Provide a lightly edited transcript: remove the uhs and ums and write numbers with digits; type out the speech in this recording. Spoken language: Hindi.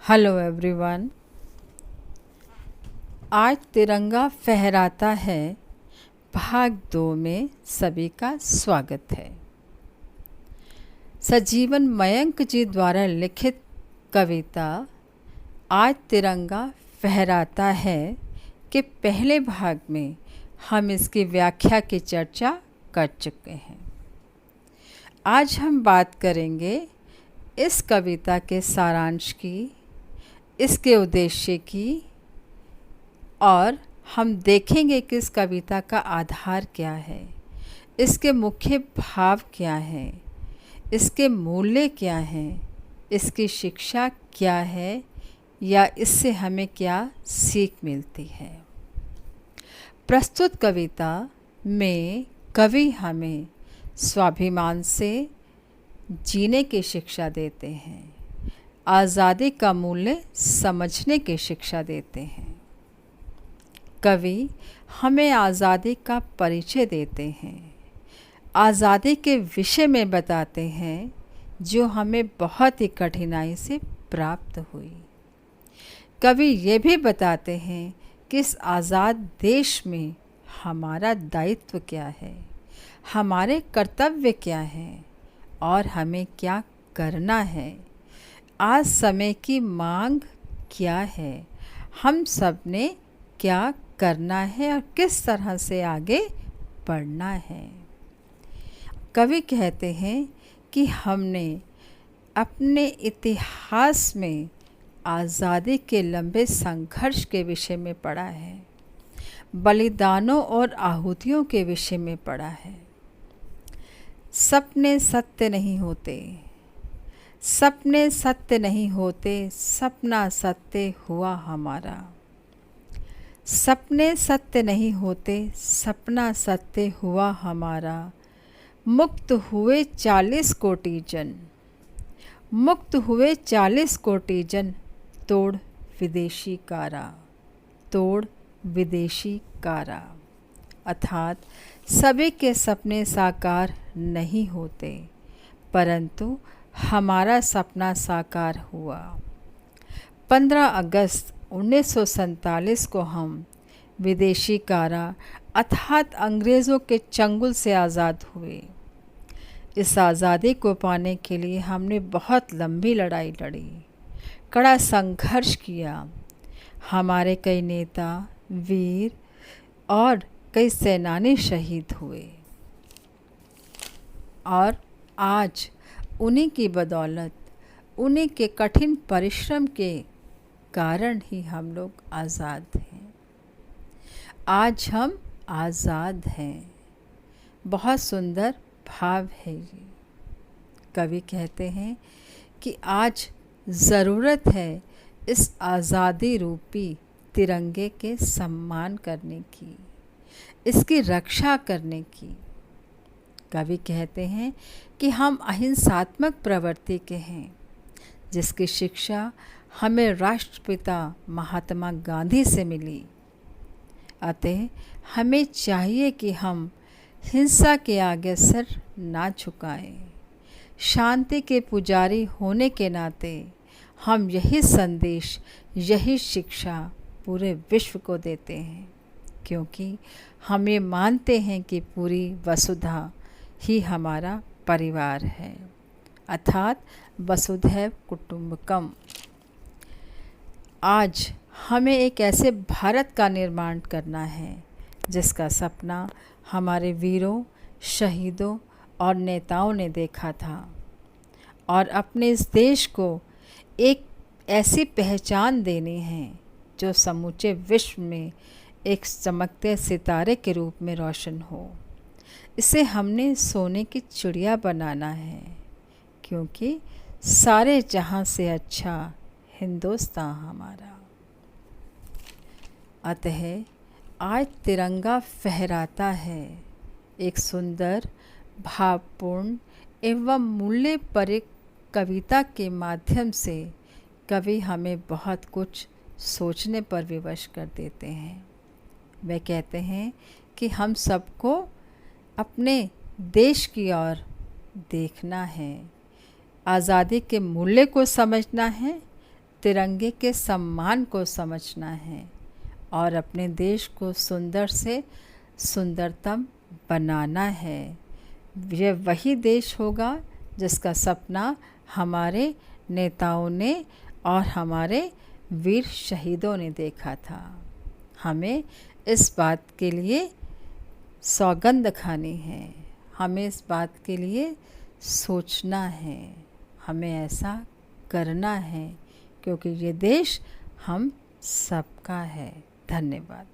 Hello everyone. आज तिरंगा फहराता है भाग 2 में सभी का स्वागत है। सजीवन मयंक जी द्वारा लिखित कविता आज तिरंगा फहराता है के पहले भाग में हम इसकी व्याख्या की चर्चा कर चुके हैं। आज हम बात करेंगे इस कविता के सारांश की, इसके उद्देश्य की, और हम देखेंगे कि इस कविता का आधार क्या है, इसके मुख्य भाव क्या हैं, इसके मूल्य क्या हैं, इसकी शिक्षा क्या है या इससे हमें क्या सीख मिलती है। प्रस्तुत कविता में कवि हमें स्वाभिमान से जीने की शिक्षा देते हैं, आज़ादी का मूल्य समझने की शिक्षा देते हैं। कवि हमें आज़ादी का परिचय देते हैं, आज़ादी के विषय में बताते हैं जो हमें बहुत ही कठिनाई से प्राप्त हुई। कवि ये भी बताते हैं कि इस आज़ाद देश में हमारा दायित्व क्या है, हमारे कर्तव्य क्या हैं और हमें क्या करना है। आज समय की मांग क्या है, हम सब ने क्या करना है और किस तरह से आगे बढ़ना है। कवि कहते हैं कि हमने अपने इतिहास में आज़ादी के लंबे संघर्ष के विषय में पढ़ा है, बलिदानों और आहुतियों के विषय में पढ़ा है। सपने सत्य नहीं होते, सपने सत्य नहीं होते, सपना सत्य हुआ हमारा। सपने सत्य नहीं होते, सपना सत्य हुआ हमारा। मुक्त हुए 40 कोटि जन, मुक्त हुए 40 कोटि जन, तोड़ विदेशी कारा, तोड़ विदेशी कारा। अर्थात सभी के सपने साकार नहीं होते, परंतु हमारा सपना साकार हुआ। 15 अगस्त 1947 को हम विदेशी कारा अर्थात अंग्रेज़ों के चंगुल से आज़ाद हुए। इस आज़ादी को पाने के लिए हमने बहुत लंबी लड़ाई लड़ी, कड़ा संघर्ष किया। हमारे कई नेता, वीर और कई सेनानी शहीद हुए और आज उन्हीं की बदौलत, उन्हीं के कठिन परिश्रम के कारण ही हम लोग आज़ाद हैं। आज हम आज़ाद हैं। बहुत सुंदर भाव है ये। कवि कहते हैं कि आज ज़रूरत है इस आज़ादी रूपी तिरंगे के सम्मान करने की, इसकी रक्षा करने की। कवि कहते हैं कि हम अहिंसात्मक प्रवृत्ति के हैं, जिसकी शिक्षा हमें राष्ट्रपिता महात्मा गांधी से मिली। अतः हमें चाहिए कि हम हिंसा के आगे सिर ना झुकाएं। शांति के पुजारी होने के नाते हम यही संदेश, यही शिक्षा पूरे विश्व को देते हैं, क्योंकि हम ये मानते हैं कि पूरी वसुधा ही हमारा परिवार है, अर्थात वसुधैव कुटुंबकम। आज हमें एक ऐसे भारत का निर्माण करना है जिसका सपना हमारे वीरों, शहीदों और नेताओं ने देखा था, और अपने इस देश को एक ऐसी पहचान देनी है जो समूचे विश्व में एक चमकते सितारे के रूप में रोशन हो। इसे हमने सोने की चिड़िया बनाना है, क्योंकि सारे जहां से अच्छा हिंदुस्तान हमारा। अतः आज तिरंगा फहराता है एक सुंदर, भावपूर्ण एवं मूल्यपर कविता के माध्यम से कवि हमें बहुत कुछ सोचने पर विवश कर देते हैं। वे कहते हैं कि हम सबको अपने देश की ओर देखना है, आज़ादी के मूल्य को समझना है, तिरंगे के सम्मान को समझना है और अपने देश को सुंदर से सुंदरतम बनाना है। यह वही देश होगा जिसका सपना हमारे नेताओं ने और हमारे वीर शहीदों ने देखा था। हमें इस बात के लिए सौगंध खानी है, हमें इस बात के लिए सोचना है, हमें ऐसा करना है, क्योंकि ये देश हम सबका है। धन्यवाद।